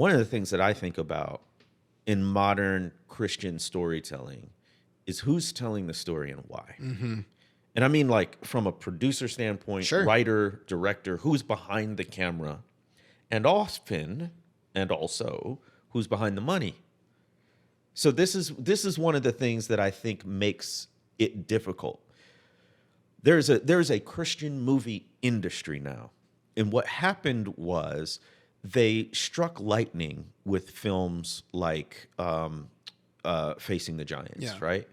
One of the things that I think about in modern Christian storytelling is who's telling the story and why. Mm-hmm. And I mean, like, from a producer standpoint, Sure. writer, director, who's behind the camera, and often, and also, who's behind the money. So this is one of the things that I think makes it difficult. There's a Christian movie industry now, and what happened was they struck lightning with films like Facing the Giants, Yeah. right?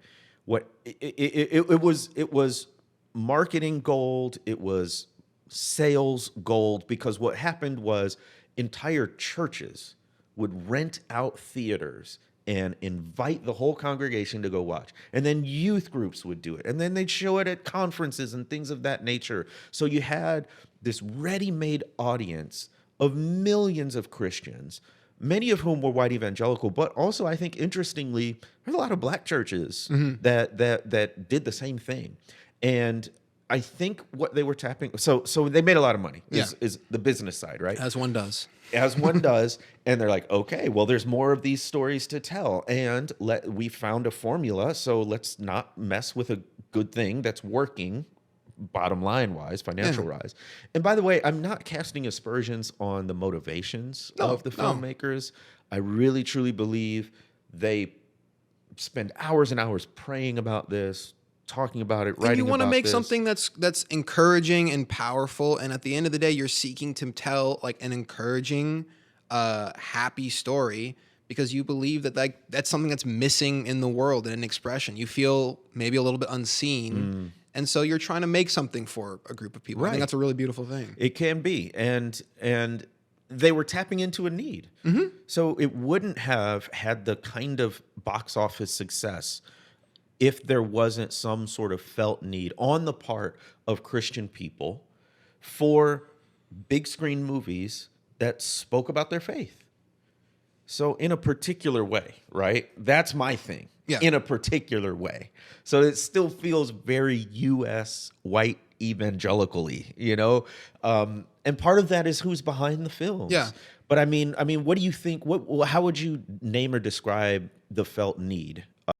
What it was marketing gold, it was sales gold, because what happened was entire churches would rent out theaters and invite the whole congregation to go watch. And then youth groups would do it. And then they'd show it at conferences and things of that nature. So you had this ready-made audience of millions of Christians, many of whom were white evangelical, but also, I think, interestingly, there's a lot of black churches that did the same thing. And I think what they were tapping, so they made a lot of money, is the business side, right? As one does. As one does. And they're like, okay, well, there's more of these stories to tell. And we found a formula, so let's not mess with a good thing that's working, bottom line wise, financial wise. And by the way, I'm not casting aspersions on the motivations of the filmmakers. I really, truly believe they spend hours and hours praying about this, talking about it, writing about it. You want to make something that's encouraging and powerful, and at the end of the day, you're seeking to tell like an encouraging, happy story because you believe that like that's something that's missing in the world in an expression. You feel maybe a little bit unseen, and so you're trying to make something for a group of people. Right. I think that's a really beautiful thing. It can be, and they were tapping into a need. So it wouldn't have had the kind of box office success if there wasn't some sort of felt need on the part of Christian people for big screen movies that spoke about their faith. So in a particular way, right? That's my thing. Yeah. In a particular way. So it still feels very U.S. white evangelical-y, you know? And part of that is who's behind the films. Yeah. But I mean, what do you think? How would you name or describe the felt need